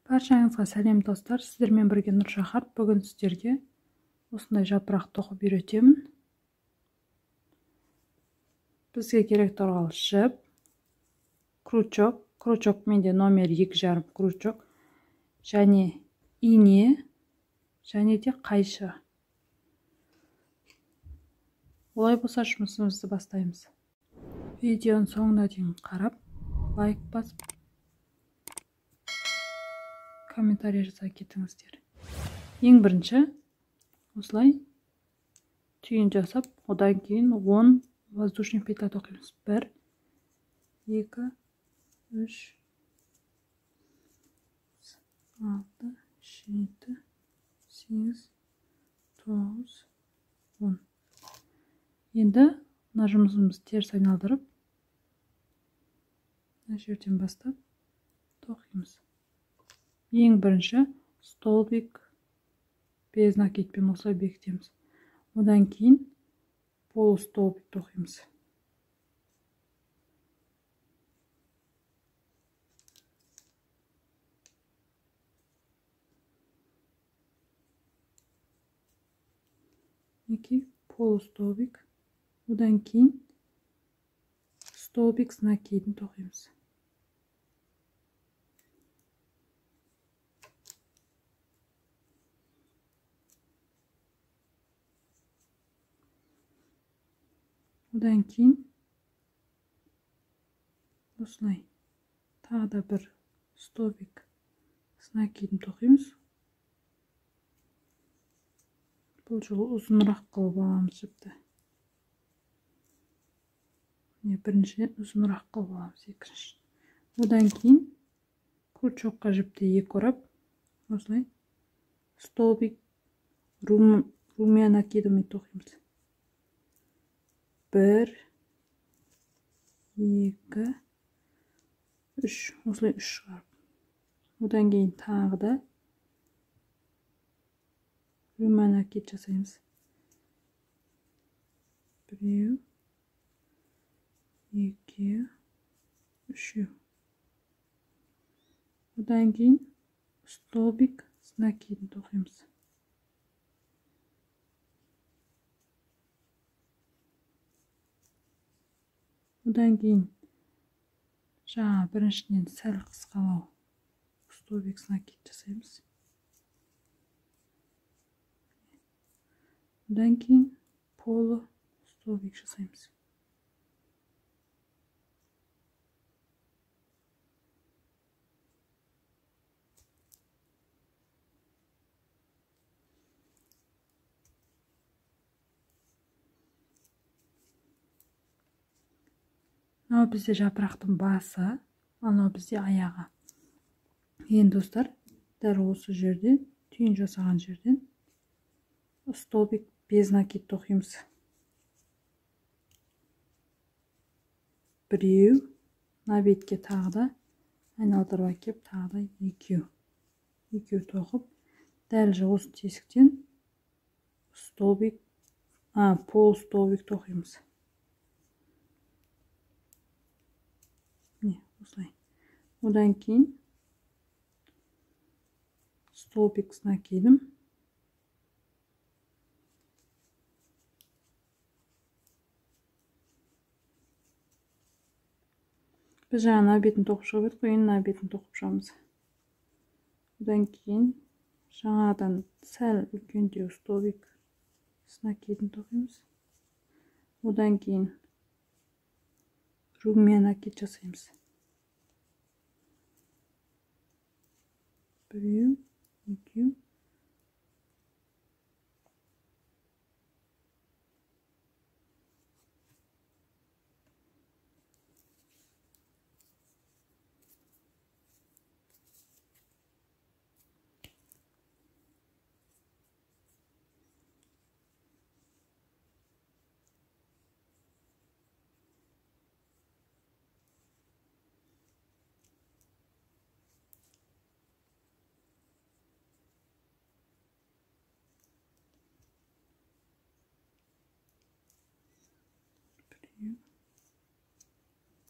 Баршаңызға сәлем достар, сіздермен бірге Нұршахар. Бүгін сіздерге осындай жапырақ тоқып үйретемін. Бізге керек тұрған жіп, крючок менде номер 2,5 крючок, және ине, және де қайшы. Олай болса жұмысымызды бастаймыз. Видеоның соңына дейін қарап, лайк басып, комментарий жаза кетіңіздер. Ең бірінші осылай түйін жасап, одан кейін 10 воздушный петля тоқимыз. 1, 2, 3, 6, 7, 8, 9, 10. Енді мына жұмысымызды теріс айналдырып, мына жерден бастап тоқимыз. Ең бірінші столбик без накидпен осылай бекітеміз. Одан кейін полустолбик тоқимыз. Полустолбик. Одан кейін столбик с накидін тоқимыз. Одан кейін осылай тағы да бір столбик с накидін тоқимыз. Бұл жолы ұзынырақ қылып аламыз жіпті. Біріншіден ұзынырақ қылып аламыз, екінші. Одан кейін крючокқа жіпті екі орап, осылай столбик румя накидымен тоқимыз. 1, 2, 3, осылай 3 шығарып. Одан кейін тағы да румя накид жасаймыз. 1, 2, 3. Одан кейін столбик с накидін тоқимыз. Одан кейін жаңа біріншіден сәл қысқалау столбик с накид жасаймыз. Одан кейін полу столбик жасаймыз. Мынау бізде жапырақтың басы, анау бізде аяғы. Енді достар, дәл осы жерден, түйін жасаған жерден столбик без накид тоқимыз. 1, мына бетке тағы да айналдырып әкеп, тағы да 2. 2 тоқып, дәл осы тесіктен столбик, полустолбик тоқимыз. Осылай. Одан кейін столбик с накидім. Біз жаңа бетін тоқып шығып едік, енді бетін тоқып шығамыз. Одан кейін жаңадан сәл үлкендеу столбик с накидін тоқимыз. Одан кейін румя накид жасаймыз. 1, 2.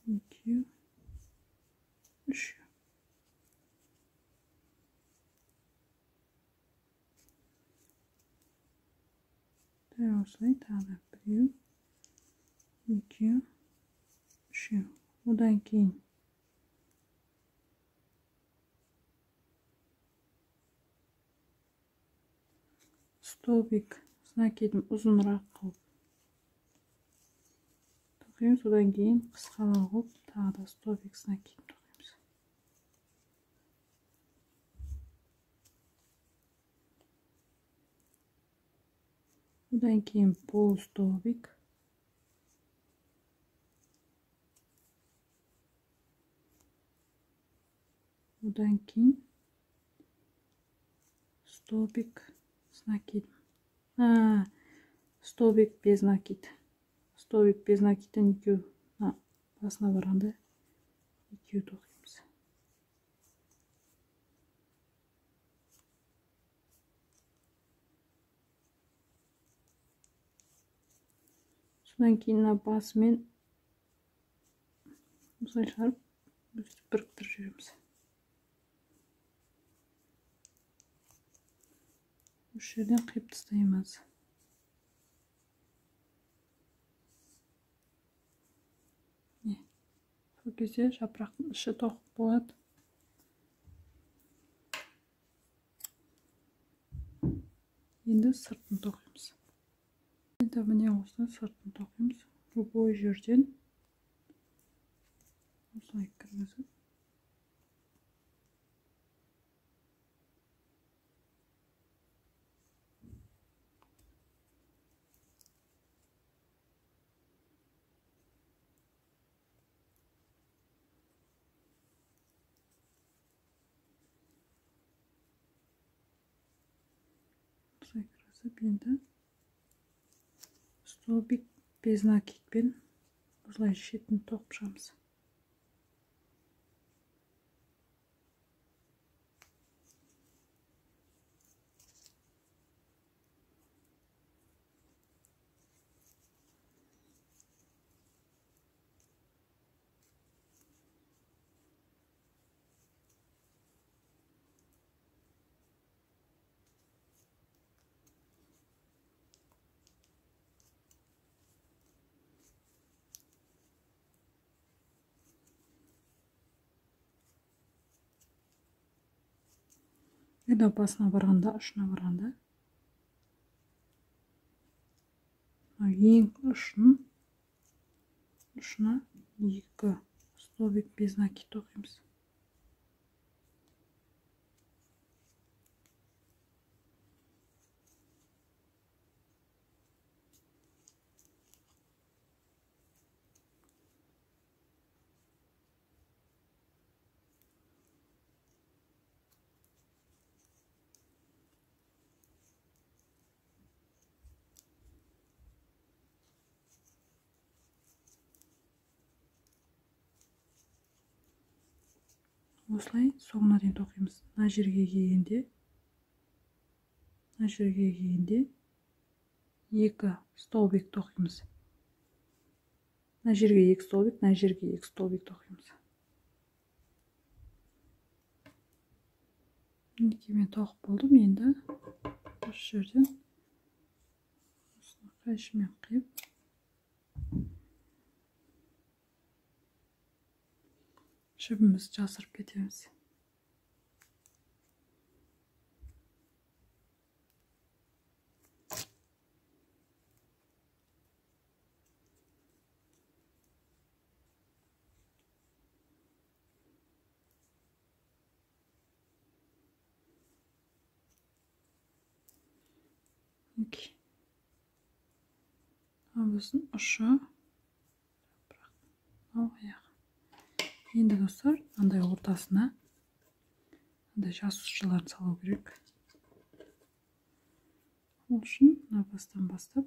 İki, üç. Dal osылay tag'da 1, 2, 3. Odan keyin stolbik nakidni uzunroq qilib to'qiymiz. Odan keyin qisqaroq qilib tag'da stolbik nakidni to'qiymiz. Odan keyin pol stolbik. Odan keyin stolbik с накидом. Stolbik без nakid. Stolbik bez nakiddan 2 pastına varanda 2 to'qiymiz. Shundan keyin basmen bunday chiqarib biriktirib yuramiz. O'sha yerdan qiyib tashlaymiz. Ho'kizi yaproqning ichi to'q bo'ladi. Endi sirtini to'qiymiz. Endi buni olsa sirtini to'qiymiz. Bu yerdan o'say kirgizib endi stolbik bez nakiddan o'say chetini to'qishamiz. Endi basına varanda, uçuna varanda eng uçuna 2 stolbik bez nakid to'qiymiz. Осылай соңына дейін тоқимыз. Мына жерге келгенде 2 столбик тоқимыз. Мына жерге 2 столбик, мына жерге 2 столбик тоқимыз. Мен тоқып болдым. Енді осы жерден қайшымен қиып жібімізді жасырып кетеміз. Біздің ұшы аяқ. Енді достар, андай ортасына андай жас ұшчыларын салу керек. Ол үшін мына бастан бастап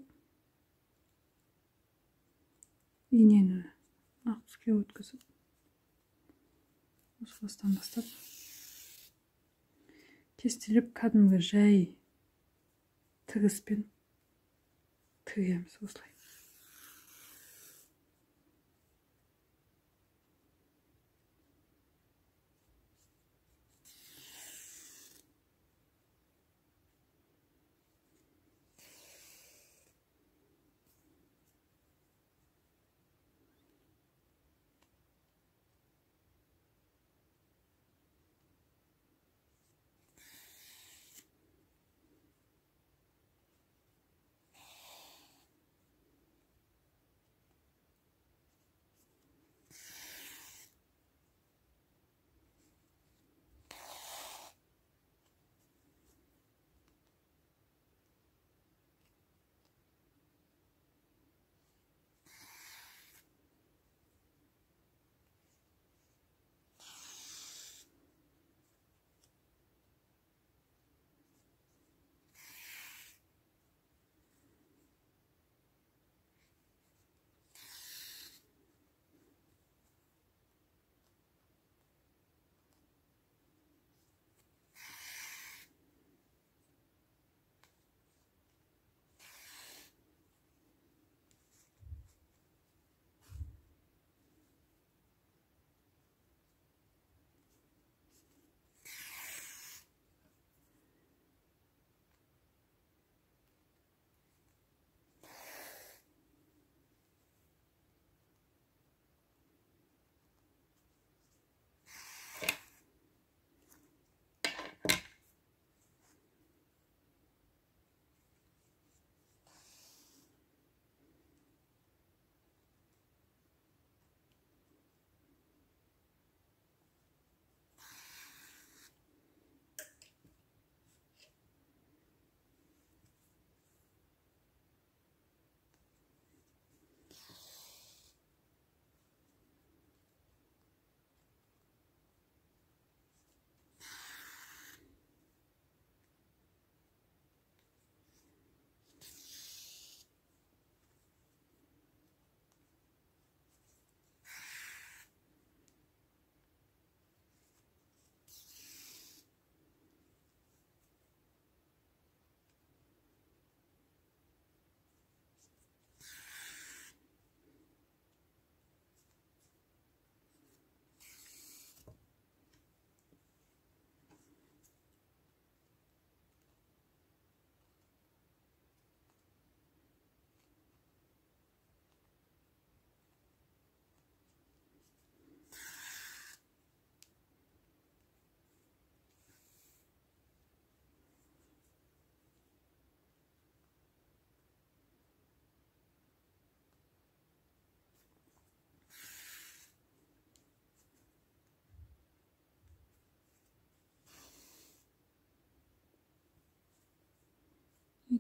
инені ақ түске өткізіп, осы бастан бастап кестелеп кәдімгі жай тігіспен тігеміз осылай.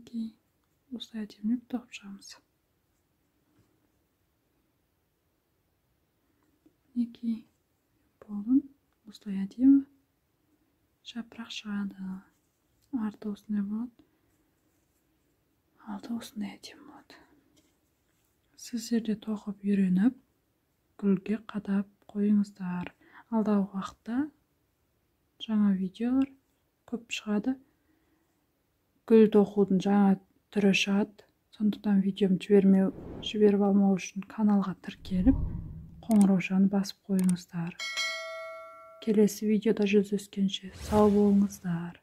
мінекей осылай әдемілеп тоқып шығамыз. Мінекей болды. Осылай әдемі жапырақ шығады. Арты осындай болады. Алды осындай әдемі болады. Сіздер де тоқып үйреніп, гүлге қадап қойыңыздар. Алдағы уақытта жаңа видеолар көп шығады. Гүл тоқудың жаңа түрі шығады. Сондықтан видеом жіберіп алмау үшін каналға тіркеліп, қоңыраушаны басып қойыңыздар. Келесі видеода жүздескенше сау болыңыздар.